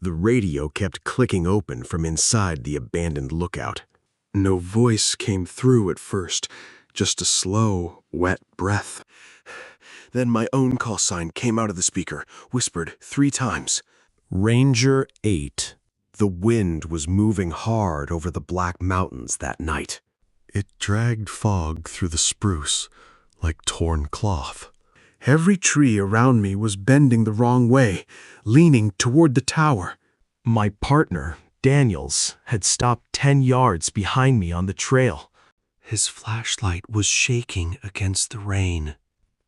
The radio kept clicking open from inside the abandoned lookout. No voice came through at first, just a slow, wet breath. Then my own call sign came out of the speaker, whispered 3 times. Ranger 8. The wind was moving hard over the Black Mountains that night. It dragged fog through the spruce like torn cloth. Every tree around me was bending the wrong way, leaning toward the tower. My partner, Daniels, had stopped 10 yards behind me on the trail. His flashlight was shaking against the rain.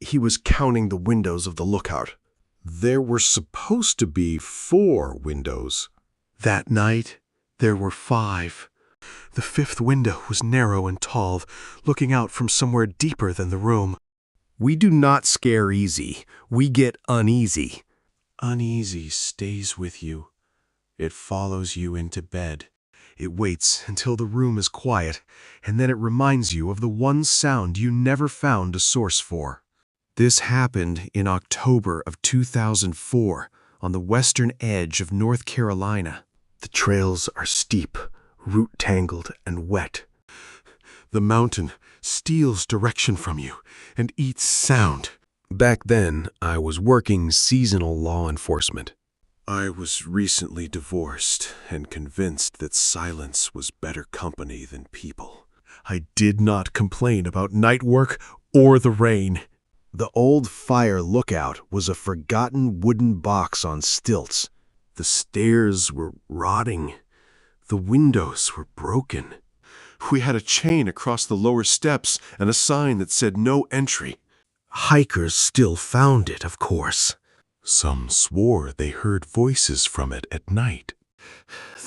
He was counting the windows of the lookout. There were supposed to be 4 windows. That night, there were 5. The 5th window was narrow and tall, looking out from somewhere deeper than the room. We do not scare easy. We get uneasy. Uneasy stays with you. It follows you into bed. It waits until the room is quiet, and then it reminds you of the one sound you never found a source for. This happened in October of 2004 on the western edge of North Carolina. The trails are steep, root-tangled, and wet. The mountain steals direction from you and eats sound. Back then, I was working seasonal law enforcement. I was recently divorced and convinced that silence was better company than people. I did not complain about night work or the rain. The old fire lookout was a forgotten wooden box on stilts. The stairs were rotting. The windows were broken. We had a chain across the lower steps and a sign that said no entry. Hikers still found it, of course. Some swore they heard voices from it at night.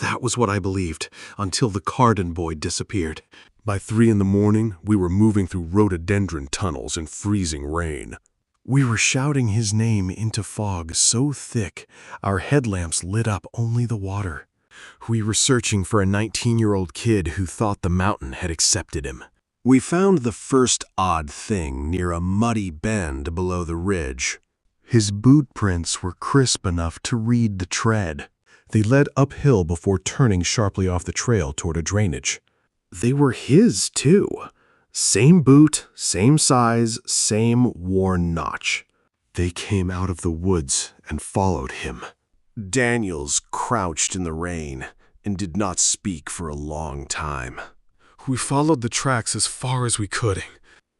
That was what I believed, until the Carden boy disappeared. By 3 in the morning, we were moving through rhododendron tunnels in freezing rain. We were shouting his name into fog so thick, our headlamps lit up only the water. We were searching for a 19-year-old kid who thought the mountain had accepted him. We found the first odd thing near a muddy bend below the ridge. His boot prints were crisp enough to read the tread. They led uphill before turning sharply off the trail toward a drainage. They were his, too. Same boot, same size, same worn notch. They came out of the woods and followed him. Daniels crouched in the rain and did not speak for a long time. We followed the tracks as far as we could.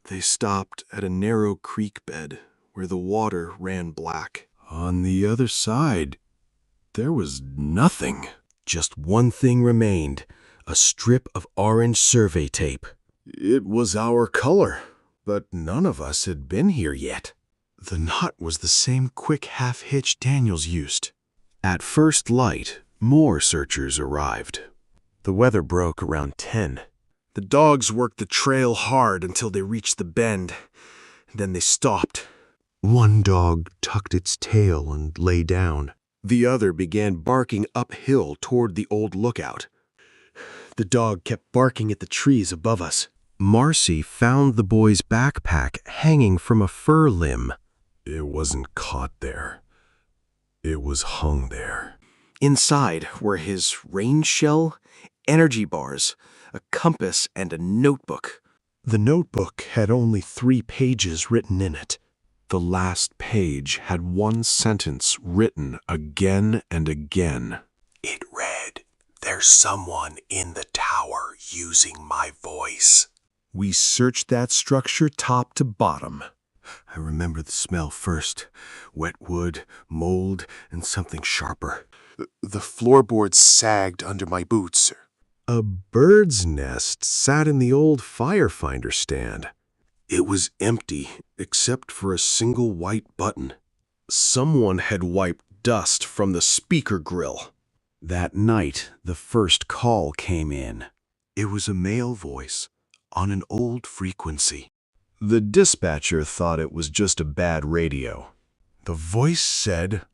They stopped at a narrow creek bed where the water ran black. On the other side, there was nothing. Just one thing remained, a strip of orange survey tape. It was our color, but none of us had been here yet. The knot was the same quick half-hitch Daniels used. At first light, more searchers arrived. The weather broke around 10. The dogs worked the trail hard until they reached the bend. Then they stopped. One dog tucked its tail and lay down. The other began barking uphill toward the old lookout. The dog kept barking at the trees above us. Marcy found the boy's backpack hanging from a fir limb. It wasn't caught there. It was hung there. Inside were his rain shell, energy bars, a compass, and a notebook. The notebook had only 3 pages written in it. The last page had one sentence written again and again. It read, "There's someone in the tower using my voice." We searched that structure top to bottom. I remember the smell first. Wet wood, mold, and something sharper. The floorboards sagged under my boots. A bird's nest sat in the old firefinder stand. It was empty, except for a single white button. Someone had wiped dust from the speaker grill. That night, the first call came in. It was a male voice, on an old frequency. The dispatcher thought it was just a bad radio. The voice said,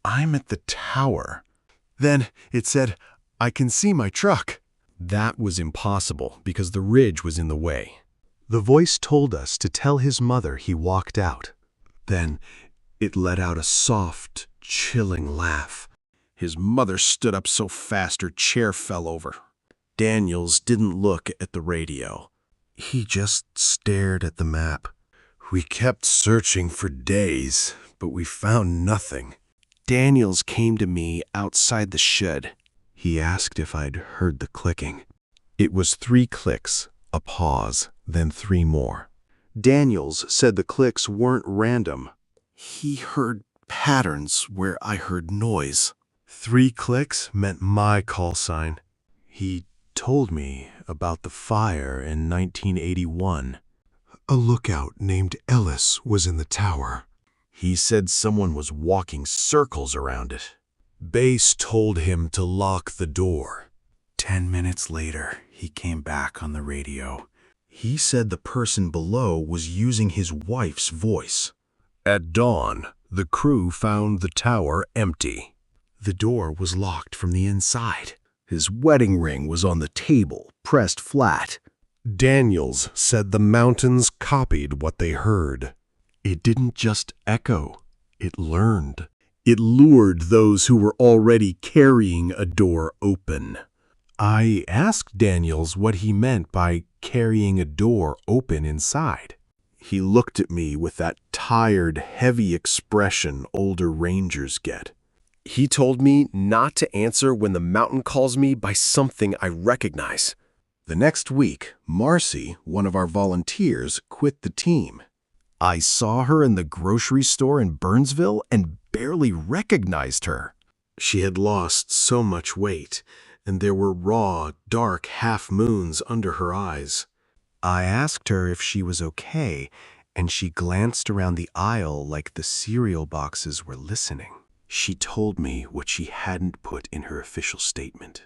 "I'm at the tower." Then it said, "I can see my truck." That was impossible because the ridge was in the way. The voice told us to tell his mother he walked out. Then it let out a soft, chilling laugh. His mother stood up so fast her chair fell over. Daniels didn't look at the radio. He just stared at the map. We kept searching for days, but we found nothing. Daniels came to me outside the shed. He asked if I'd heard the clicking. It was 3 clicks, a pause, then 3 more. Daniels said the clicks weren't random. He heard patterns where I heard noise. 3 clicks meant my call sign. He told me about the fire in 1981. A lookout named Ellis was in the tower. He said someone was walking circles around it. Base told him to lock the door. 10 minutes later, he came back on the radio. He said the person below was using his wife's voice. At dawn, the crew found the tower empty. The door was locked from the inside. His wedding ring was on the table, pressed flat. Daniels said the mountains copied what they heard. It didn't just echo, it learned. It lured those who were already carrying a door open. I asked Daniels what he meant by carrying a door open inside. He looked at me with that tired, heavy expression older rangers get. He told me not to answer when the mountain calls me by something I recognize. The next week, Marcy, one of our volunteers, quit the team. I saw her in the grocery store in Burnsville and barely recognized her. She had lost so much weight, and there were raw, dark half-moons under her eyes. I asked her if she was okay, and she glanced around the aisle like the cereal boxes were listening. She told me what she hadn't put in her official statement.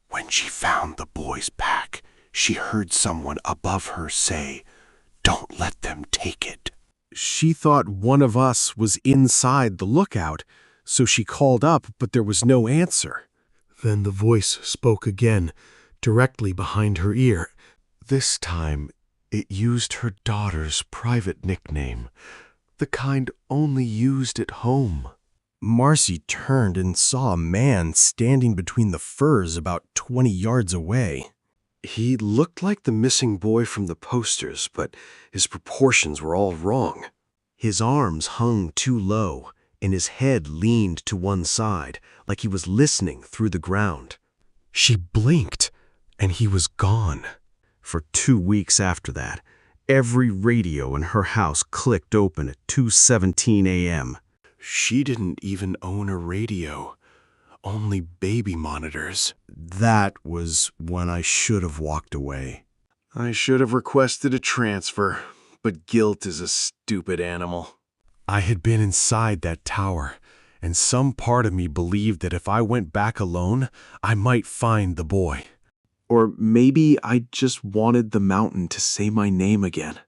When she found the boy's pack, she heard someone above her say, "Don't let them take it." She thought one of us was inside the lookout, so she called up, but there was no answer. Then the voice spoke again, directly behind her ear. This time, it used her daughter's private nickname, the kind only used at home. Marcy turned and saw a man standing between the firs about 20 yards away. He looked like the missing boy from the posters, but his proportions were all wrong. His arms hung too low, and his head leaned to one side, like he was listening through the ground. She blinked, and he was gone. For 2 weeks after that, every radio in her house clicked open at 2:17 a.m. She didn't even own a radio, only baby monitors. That was when I should have walked away. I should have requested a transfer, but guilt is a stupid animal. I had been inside that tower, and some part of me believed that if I went back alone, I might find the boy. Or maybe I just wanted the mountain to say my name again.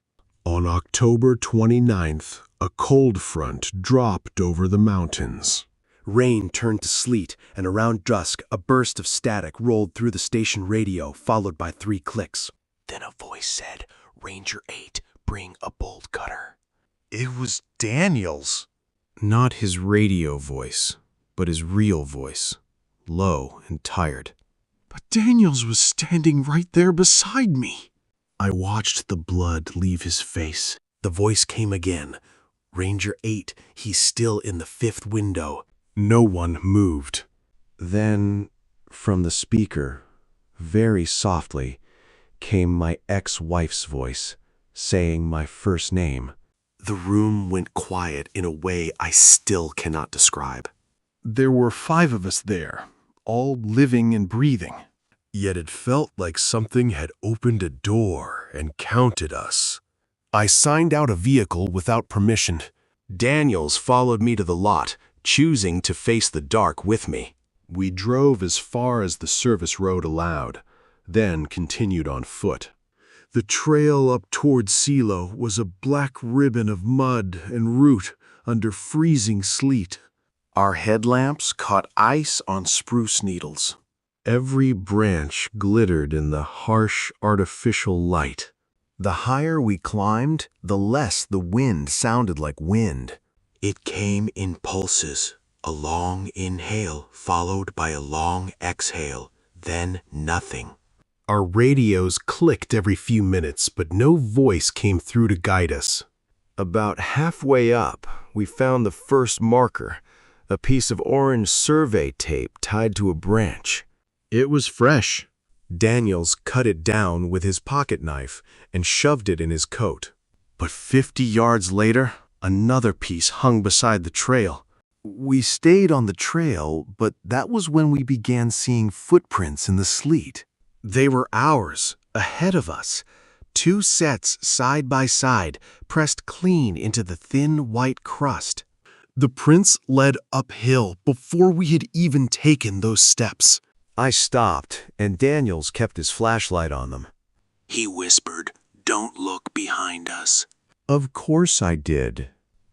On October 29th, a cold front dropped over the mountains. Rain turned to sleet, and around dusk, a burst of static rolled through the station radio, followed by 3 clicks. Then a voice said, "Ranger 8, bring a bolt cutter." It was Daniels. Not his radio voice, but his real voice, low and tired. But Daniels was standing right there beside me. I watched the blood leave his face. The voice came again. "Ranger 8, he's still in the 5th window." No one moved. Then, from the speaker, very softly, came my ex-wife's voice, saying my first name. The room went quiet in a way I still cannot describe. There were 5 of us there, all living and breathing. Yet it felt like something had opened a door and counted us. I signed out a vehicle without permission. Daniels followed me to the lot, choosing to face the dark with me. We drove as far as the service road allowed, then continued on foot. The trail up toward Silo was a black ribbon of mud and root under freezing sleet. Our headlamps caught ice on spruce needles. Every branch glittered in the harsh, artificial light. The higher we climbed, the less the wind sounded like wind. It came in pulses, A long inhale followed by a long exhale, then nothing. Our radios clicked every few minutes, but no voice came through to guide us. About halfway up, we found the first marker, a piece of orange survey tape tied to a branch. It was fresh. Daniels cut it down with his pocket knife and shoved it in his coat. But 50 yards later, another piece hung beside the trail. We stayed on the trail, but that was when we began seeing footprints in the sleet. They were ours, ahead of us. 2 sets side by side, pressed clean into the thin white crust. The prints led uphill before we had even taken those steps. I stopped, and Daniels kept his flashlight on them. He whispered, "Don't look behind us." Of course I did.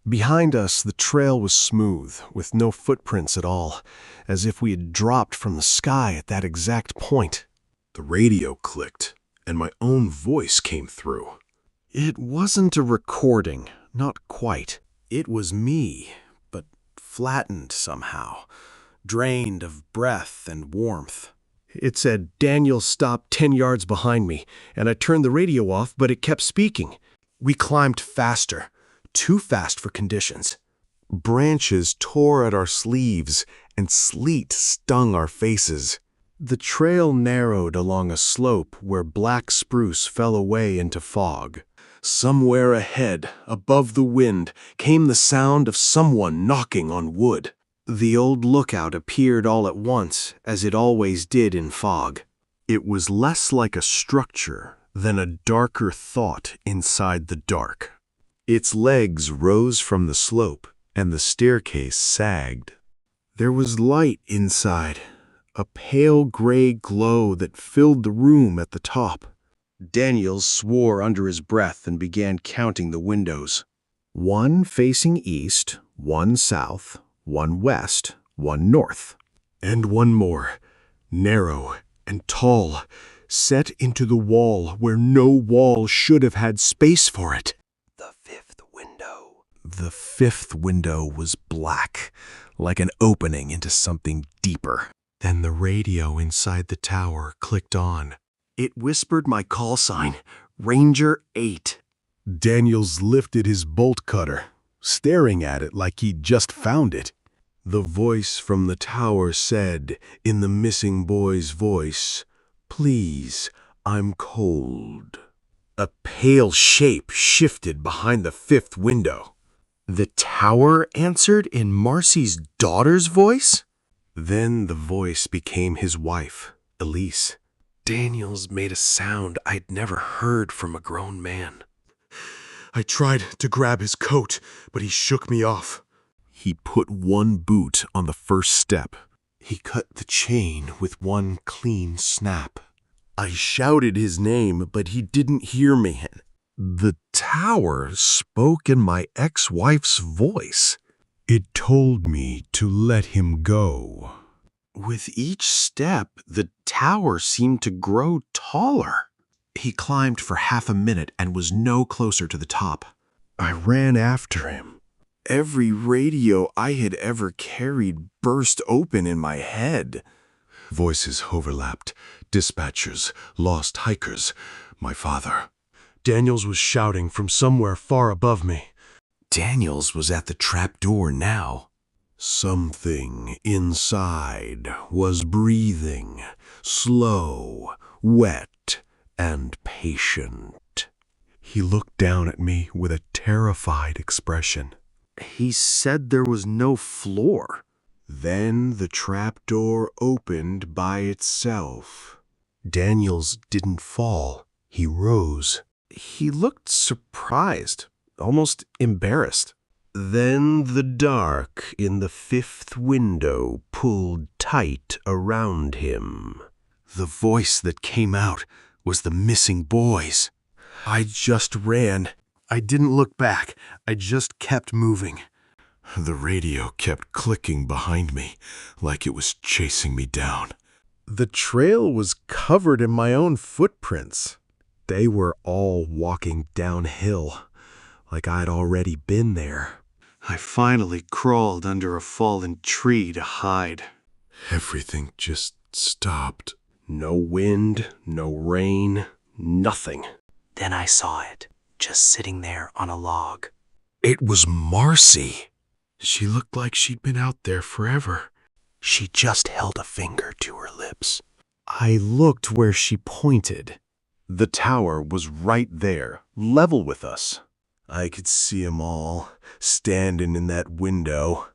Behind us, the trail was smooth, with no footprints at all, as if we had dropped from the sky at that exact point. The radio clicked, and my own voice came through. It wasn't a recording, not quite. It was me, but flattened somehow, drained of breath and warmth. It said, "Daniel stopped 10 yards behind me," and I turned the radio off, but it kept speaking. We climbed faster, too fast for conditions. Branches tore at our sleeves, and sleet stung our faces. The trail narrowed along a slope where black spruce fell away into fog. Somewhere ahead, above the wind, came the sound of someone knocking on wood. The old lookout appeared all at once, as it always did in fog. It was less like a structure than a darker thought inside the dark. Its legs rose from the slope, and the staircase sagged. There was light inside, a pale gray glow that filled the room at the top. Daniels swore under his breath and began counting the windows. 1 facing east, 1 south, 1 west, 1 north. And 1 more, narrow and tall, set into the wall where no wall should have had space for it. The 5th window. The 5th window was black, like an opening into something deeper. Then the radio inside the tower clicked on. It whispered my call sign, Ranger 8. Daniels lifted his bolt cutter, staring at it like he'd just found it. The voice from the tower said, in the missing boy's voice, "Please, I'm cold." A pale shape shifted behind the 5th window. The tower answered in Marcy's daughter's voice? Then the voice became his wife, Elise. Daniels made a sound I'd never heard from a grown man. I tried to grab his coat, but he shook me off. He put 1 boot on the first step. He cut the chain with 1 clean snap. I shouted his name, but he didn't hear me. The tower spoke in my ex-wife's voice. It told me to let him go. With each step, the tower seemed to grow taller. He climbed for half a minute and was no closer to the top. I ran after him. Every radio I had ever carried burst open in my head. Voices overlapped. Dispatchers, lost hikers, my father. Daniels was shouting from somewhere far above me. Daniels was at the trap door now. Something inside was breathing, slow, wet, and patient. He looked down at me with a terrified expression. He said there was no floor. Then the trapdoor opened by itself. Daniels didn't fall. He rose. He looked surprised, almost embarrassed. Then the dark in the 5th window pulled tight around him. The voice that came out was the missing boy's. I just ran. I didn't look back. I just kept moving. The radio kept clicking behind me, like it was chasing me down. The trail was covered in my own footprints. They were all walking downhill, like I'd already been there. I finally crawled under a fallen tree to hide. Everything just stopped. No wind, no rain, nothing. Then I saw it, just sitting there on a log. It was Marcy. She looked like she'd been out there forever. She just held a finger to her lips. I looked where she pointed. The tower was right there, level with us. I could see 'em all, standing in that window.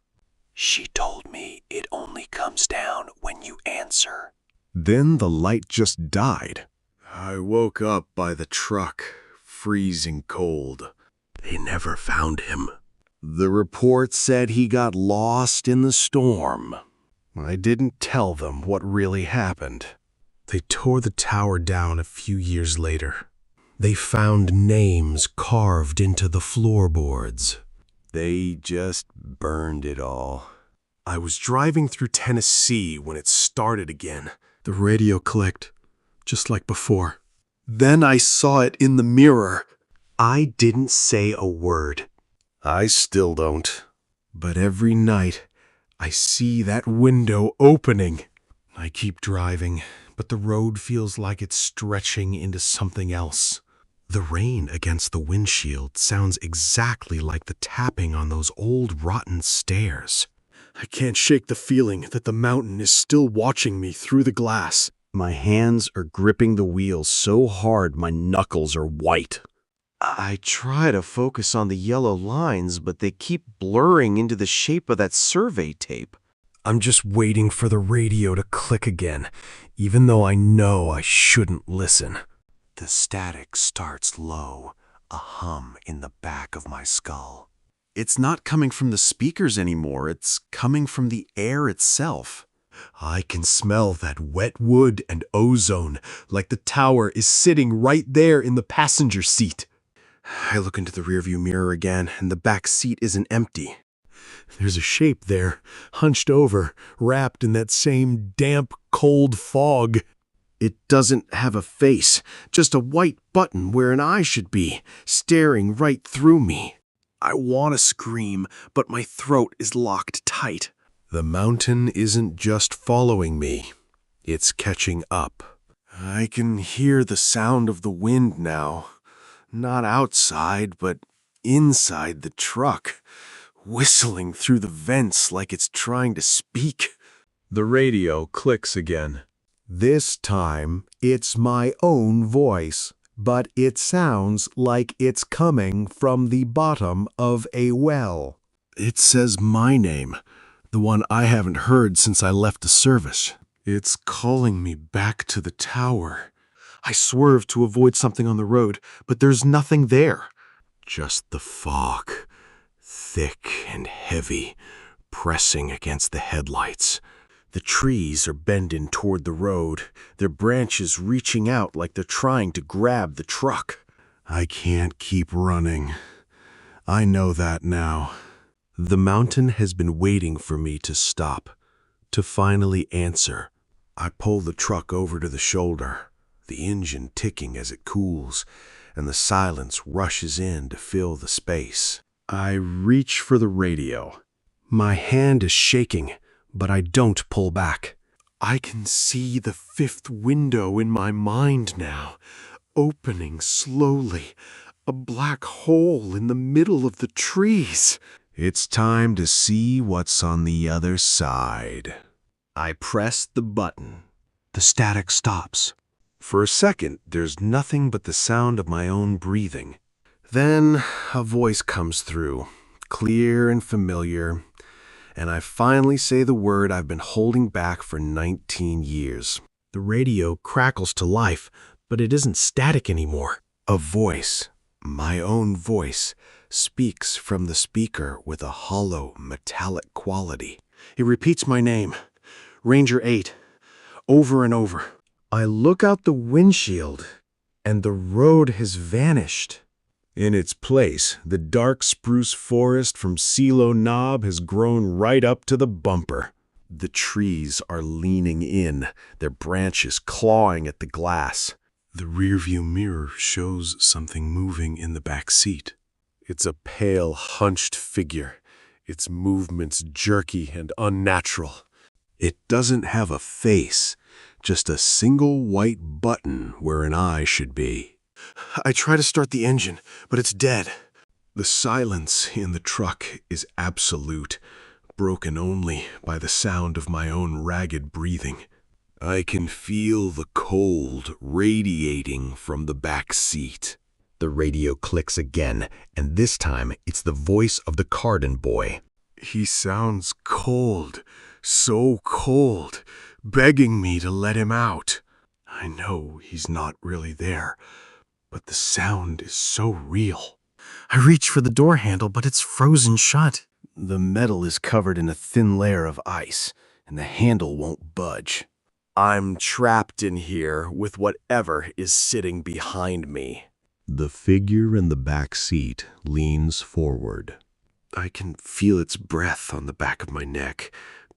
She told me it only comes down when you answer. Then the light just died. I woke up by the truck, freezing cold. They never found him. The report said he got lost in the storm. I didn't tell them what really happened. They tore the tower down a few years later. They found names carved into the floorboards. They just burned it all. I was driving through Tennessee when it started again. The radio clicked, just like before. Then I saw it in the mirror. I didn't say a word. I still don't. But every night, I see that window opening. I keep driving, but the road feels like it's stretching into something else. The rain against the windshield sounds exactly like the tapping on those old rotten stairs. I can't shake the feeling that the mountain is still watching me through the glass. My hands are gripping the wheel so hard my knuckles are white. I try to focus on the yellow lines, but they keep blurring into the shape of that survey tape. I'm just waiting for the radio to click again, even though I know I shouldn't listen. The static starts low, a hum in the back of my skull. It's not coming from the speakers anymore, it's coming from the air itself. I can smell that wet wood and ozone, like the tower is sitting right there in the passenger seat. I look into the rearview mirror again, and the back seat isn't empty. There's a shape there, hunched over, wrapped in that same damp, cold fog. It doesn't have a face, just a white button where an eye should be, staring right through me. I want to scream, but my throat is locked tight. The mountain isn't just following me, it's catching up. I can hear the sound of the wind now. Not outside, but inside the truck, whistling through the vents like it's trying to speak. The radio clicks again. This time, it's my own voice, but it sounds like it's coming from the bottom of a well. It says my name, the one I haven't heard since I left the service. It's calling me back to the tower. I swerve to avoid something on the road, but there's nothing there. Just the fog, thick and heavy, pressing against the headlights. The trees are bending toward the road, their branches reaching out like they're trying to grab the truck. I can't keep running. I know that now. The mountain has been waiting for me to stop, to finally answer. I pull the truck over to the shoulder, the engine ticking as it cools, and the silence rushes in to fill the space. I reach for the radio. My hand is shaking, but I don't pull back. I can see the fifth window in my mind now, opening slowly, a black hole in the middle of the trees. It's time to see what's on the other side. I press the button. The static stops. For a second, there's nothing but the sound of my own breathing. Then a voice comes through, clear and familiar, and I finally say the word I've been holding back for 19 years. The radio crackles to life, but it isn't static anymore. A voice, my own voice, speaks from the speaker with a hollow, metallic quality. It repeats my name, Ranger 8, over and over. I look out the windshield, and the road has vanished. In its place, the dark spruce forest from Silo Knob has grown right up to the bumper. The trees are leaning in, their branches clawing at the glass. The rearview mirror shows something moving in the back seat. It's a pale, hunched figure, its movements jerky and unnatural. It doesn't have a face, just a single white button where an eye should be. I try to start the engine, but it's dead. The silence in the truck is absolute, broken only by the sound of my own ragged breathing. I can feel the cold radiating from the back seat. The radio clicks again, and this time it's the voice of the Carden boy. He sounds cold, so cold, begging me to let him out. I know he's not really there, but the sound is so real. I reach for the door handle, but it's frozen shut. The metal is covered in a thin layer of ice, and the handle won't budge. I'm trapped in here with whatever is sitting behind me. The figure in the back seat leans forward. I can feel its breath on the back of my neck,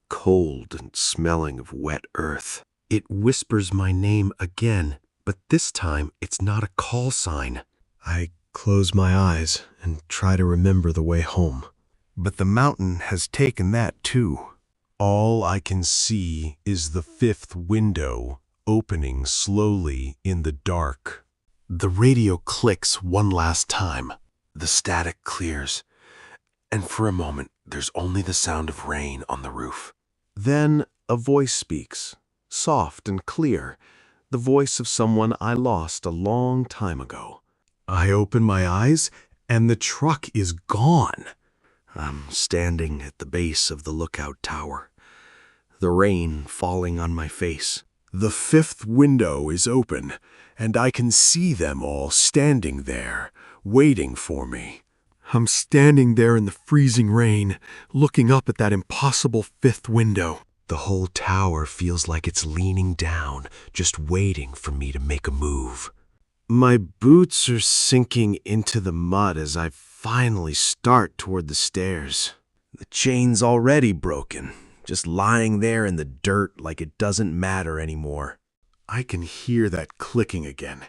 cold and smelling of wet earth. It whispers my name again, but this time it's not a call sign. I close my eyes and try to remember the way home. But the mountain has taken that too. All I can see is the fifth window opening slowly in the dark. The radio clicks one last time. The static clears, and for a moment there's only the sound of rain on the roof. Then a voice speaks, soft and clear, the voice of someone I lost a long time ago. I open my eyes, and the truck is gone. I'm standing at the base of the lookout tower, the rain falling on my face. The fifth window is open, and I can see them all standing there, waiting for me. I'm standing there in the freezing rain, looking up at that impossible fifth window. The whole tower feels like it's leaning down, just waiting for me to make a move. My boots are sinking into the mud as I finally start toward the stairs. The chain's already broken, just lying there in the dirt like it doesn't matter anymore. I can hear that clicking again,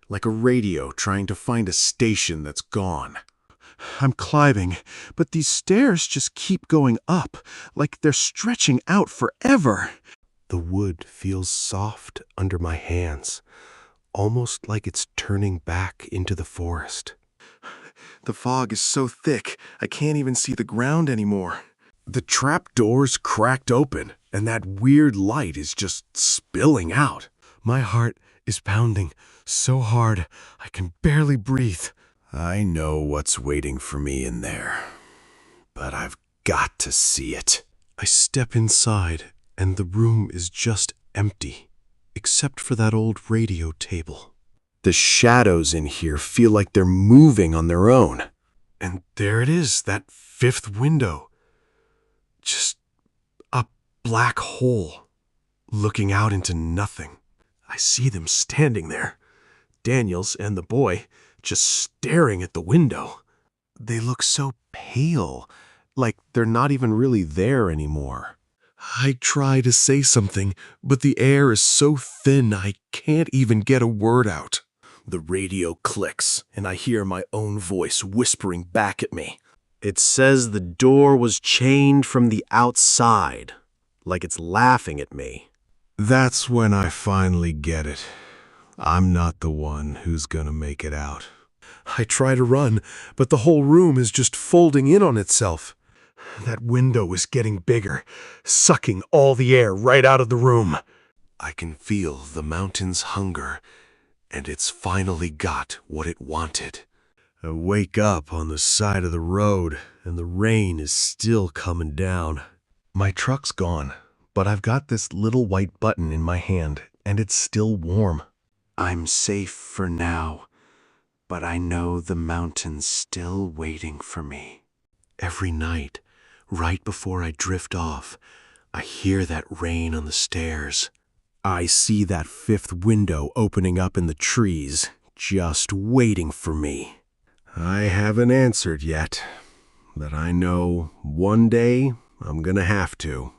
like a radio trying to find a station that's gone. I'm climbing, but these stairs just keep going up, like they're stretching out forever. The wood feels soft under my hands, almost like it's turning back into the forest. The fog is so thick, I can't even see the ground anymore. The trap door's cracked open, and that weird light is just spilling out. My heart is pounding so hard I can barely breathe. I know what's waiting for me in there, but I've got to see it. I step inside, and the room is just empty, except for that old radio table. The shadows in here feel like they're moving on their own. And there it is, that fifth window. Just a black hole, looking out into nothing. I see them standing there, Daniels and the boy, just staring at the window. They look so pale, like they're not even really there anymore. I try to say something, but the air is so thin I can't even get a word out. The radio clicks, and I hear my own voice whispering back at me. It says the door was chained from the outside, like it's laughing at me. That's when I finally get it. I'm not the one who's gonna make it out. I try to run, but the whole room is just folding in on itself. That window is getting bigger, sucking all the air right out of the room. I can feel the mountain's hunger, and it's finally got what it wanted. I wake up on the side of the road, and the rain is still coming down. My truck's gone, but I've got this little white button in my hand, and it's still warm. I'm safe for now, but I know the mountain's still waiting for me. Every night, right before I drift off, I hear that rain on the stairs. I see that fifth window opening up in the trees, just waiting for me. I haven't answered yet, but I know one day I'm gonna have to.